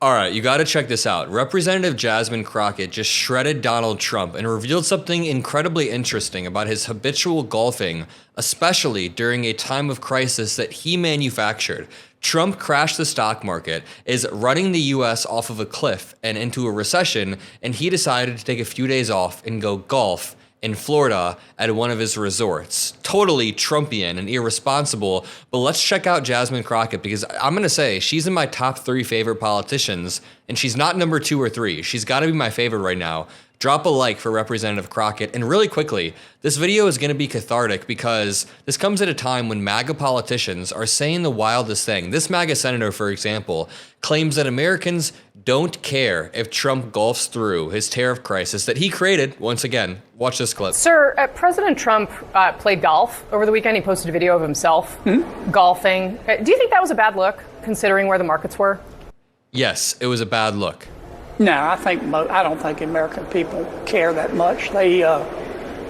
All right, you got to check this out. Representative Jasmine Crockett just shredded Donald Trump and revealed something incredibly interesting about his habitual golfing, especially during a time of crisis that he manufactured. Trump crashed the stock market, is running the US off of a cliff and into a recession, and he decided to take a few days off and go golf in Florida at one of his resorts. Totally Trumpian and irresponsible, but let's check out Jasmine Crockett because I'm gonna say she's in my top 3 favorite politicians, and she's not number 2 or 3. She's gotta be my favorite right now. Drop a like for Representative Crockett, and really quickly, this video is gonna be cathartic because this comes at a time when MAGA politicians are saying the wildest thing. This MAGA senator, for example, claims that Americans don't care if Trump golfs through his tariff crisis that he created. Once again, watch this clip. Sir, President Trump played golf over the weekend. He posted a video of himself golfing. Do you think that was a bad look, considering where the markets were? Yes, it was a bad look. No, I don't think American people care that much. They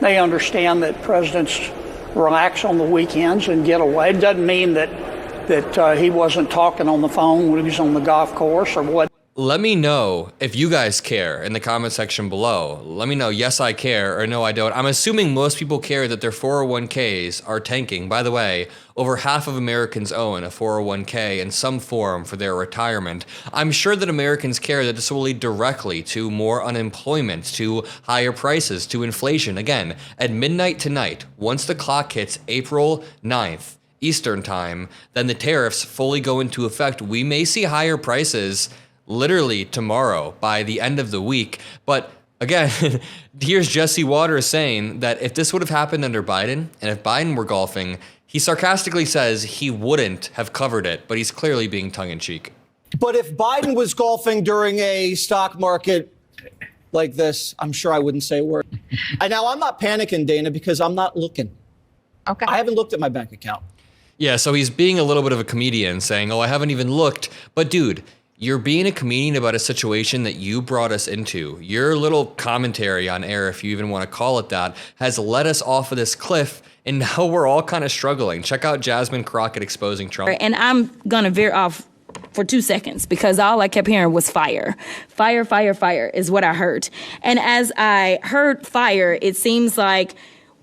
understand that presidents relax on the weekends and get away. It doesn't mean that he wasn't talking on the phone when he was on the golf course or what. Let me know if you guys care in the comment section below. Let me know, yes, I care, or no, I don't. I'm assuming most people care that their 401ks are tanking. By the way, over half of Americans own a 401k in some form for their retirement. I'm sure that Americans care that this will lead directly to more unemployment, to higher prices, to inflation. Again, at midnight tonight, once the clock hits April 9th, Eastern time, then the tariffs fully go into effect. We may see higher prices literally tomorrow by the end of the week. But again, here's Jesse Waters saying that if this would have happened under Biden, and if Biden were golfing, he sarcastically says he wouldn't have covered it, but he's clearly being tongue-in-cheek. But if Biden was golfing during a stock market like this, I'm sure I wouldn't say a word. And now I'm not panicking, Dana, because I'm not looking. Okay. I haven't looked at my bank account. Yeah, so he's being a little bit of a comedian saying, oh, I haven't even looked. But dude, you're being a comedian about a situation that you brought us into. Your little commentary on air, if you even want to call it that, has led us off of this cliff, and now we're all kind of struggling. Check out Jasmine Crockett exposing Trump. And I'm going to veer off for 2 seconds because all I kept hearing was fire. Fire, fire, fire is what I heard. And as I heard fire, it seems like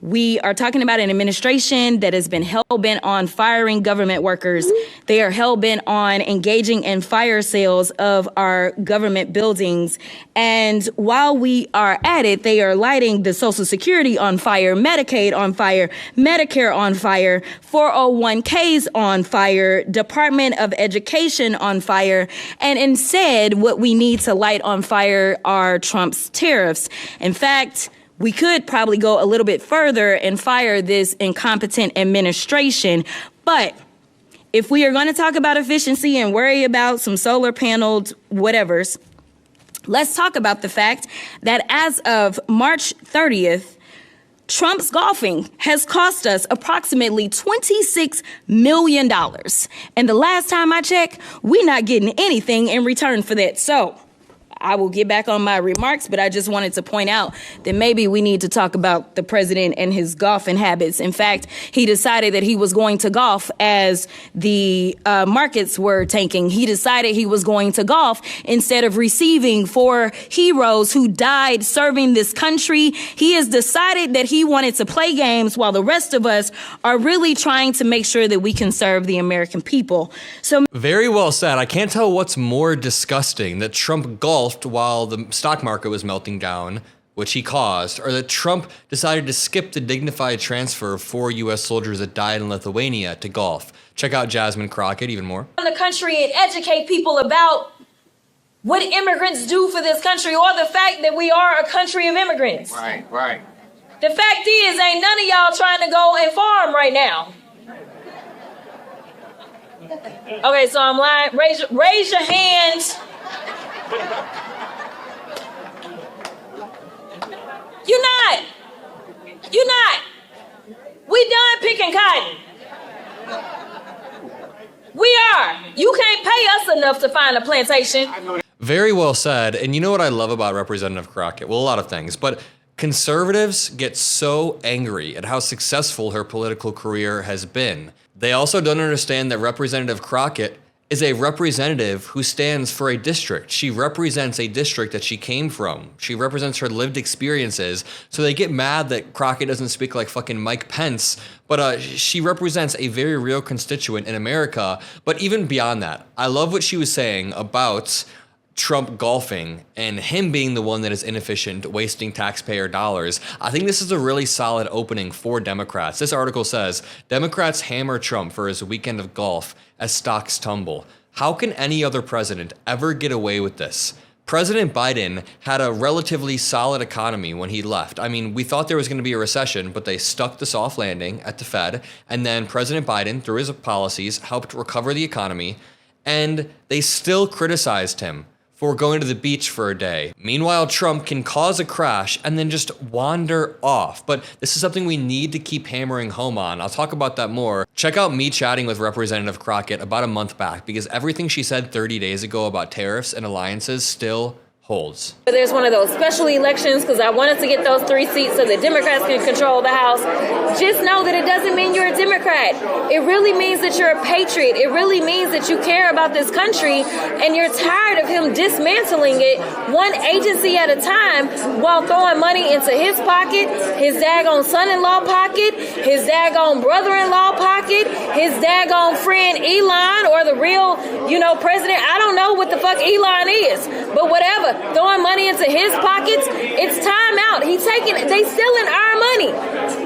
we are talking about an administration that has been hell-bent on firing government workers. They are hell-bent on engaging in fire sales of our government buildings. And while we are at it, they are lighting the Social Security on fire, Medicaid on fire, Medicare on fire, 401ks on fire, Department of Education on fire. And instead, what we need to light on fire are Trump's tariffs. In fact, we could probably go a little bit further and fire this incompetent administration. But if we are going to talk about efficiency and worry about some solar paneled whatevers, let's talk about the fact that as of March 30th, Trump's golfing has cost us approximately $26 million. And the last time I checked, we're not getting anything in return for that. So I will get back on my remarks, but I just wanted to point out that maybe we need to talk about the president and his golfing habits. In fact, he decided that he was going to golf as the markets were tanking. He decided he was going to golf instead of receiving 4 heroes who died serving this country. He has decided that he wanted to play games while the rest of us are really trying to make sure that we can serve the American people. So very well said. I can't tell what's more disgusting, that Trump golfed while the stock market was melting down, which he caused, or that Trump decided to skip the dignified transfer of 4 U.S. soldiers that died in Lithuania to golf. Check out Jasmine Crockett even more. In the country and educate people about what immigrants do for this country, or the fact that we are a country of immigrants. Right, right. The fact is, ain't none of y'all trying to go and farm right now. Okay, so I'm lying. Raise your hands. You're not. We done picking cotton. We are. You can't pay us enough to find a plantation. Very well said. And you know what I love about Representative Crockett? Well, a lot of things, but conservatives get so angry at how successful her political career has been. They also don't understand that Representative Crockett is a representative who stands for a district. She represents a district that she came from. She represents her lived experiences. So they get mad that Crockett doesn't speak like fucking Mike Pence, but she represents a very real constituent in America. But even beyond that, I love what she was saying about Trump golfing and him being the one that is inefficient, wasting taxpayer dollars. I think this is a really solid opening for Democrats. This article says, Democrats hammer Trump for his weekend of golf as stocks tumble. How can any other president ever get away with this? President Biden had a relatively solid economy when he left. I mean, we thought there was going to be a recession, but they stuck the soft landing at the Fed. And then President Biden, through his policies, helped recover the economy. And they still criticized him for going to the beach for a day. Meanwhile, Trump can cause a crash and then just wander off. But this is something we need to keep hammering home on. I'll talk about that more. Check out me chatting with Representative Crockett about a month back, because everything she said 30 days ago about tariffs and alliances still holds. There's one of those special elections because I wanted to get those 3 seats so the Democrats can control the House. Just know that it doesn't mean you're a Democrat. It really means that you're a patriot. It really means that you care about this country and you're tired of him dismantling it one agency at a time while throwing money into his pocket, his daggone son-in-law pocket, his daggone brother-in-law pocket, his daggone friend Elon, or the real, president. I don't know what the fuck Elon is, but whatever. Throwing money into his pockets, it's time out. They stealing our money.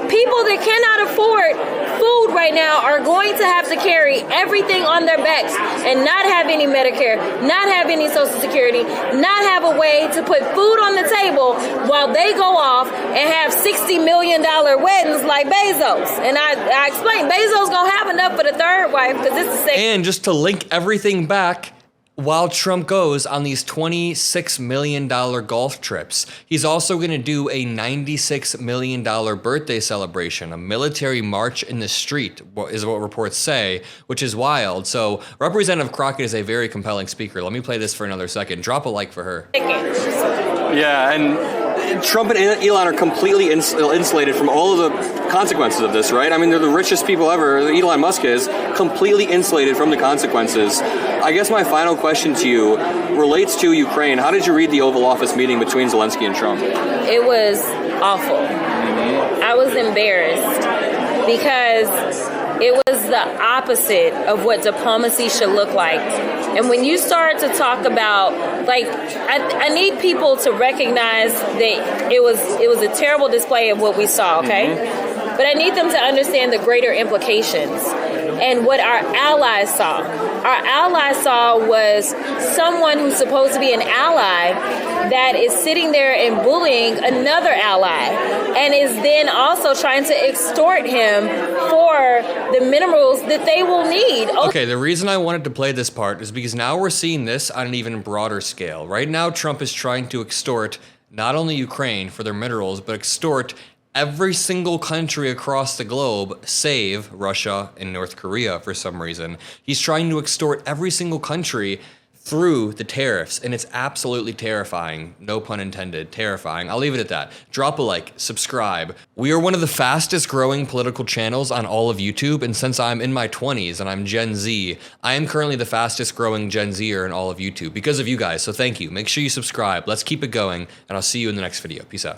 People that cannot afford food right now are going to have to carry everything on their backs and not have any Medicare, not have any Social Security, not have a way to put food on the table while they go off and have $60 million weddings like Bezos. And I explained, Bezos gonna have enough for the third wife because it's the same. And just to link everything back, while Trump goes on these $26 million golf trips, he's also going to do a $96 million birthday celebration, a military march in the street, is what reports say, which is wild. So Representative Crockett is a very compelling speaker. Let me play this for another second. Drop a like for her. Yeah, and Trump and Elon are completely insulated from all of the consequences of this, right? I mean, they're the richest people ever. Elon Musk is completely insulated from the consequences. I guess my final question to you relates to Ukraine. How did you read the Oval Office meeting between Zelensky and Trump? It was awful. I was embarrassed because it was the opposite of what diplomacy should look like. And when you start to talk about, I need people to recognize that it was a terrible display of what we saw, okay? Mm-hmm. But I need them to understand the greater implications and what our allies saw. Our allies saw was someone who's supposed to be an ally that is sitting there and bullying another ally and is then also trying to extort him for the minerals that they will need. Okay, the reason I wanted to play this part is because now we're seeing this on an even broader scale. Right now, Trump is trying to extort not only Ukraine for their minerals, but extort every single country across the globe, save Russia and North Korea for some reason. He's trying to extort every single country through the tariffs, and it's absolutely terrifying. No pun intended, terrifying. I'll leave it at that. Drop a like, subscribe. We are one of the fastest growing political channels on all of YouTube, and since I'm in my 20s and I'm Gen Z, I am currently the fastest growing Gen Zer in all of YouTube because of you guys, so thank you. Make sure you subscribe. Let's keep it going, and I'll see you in the next video. Peace out.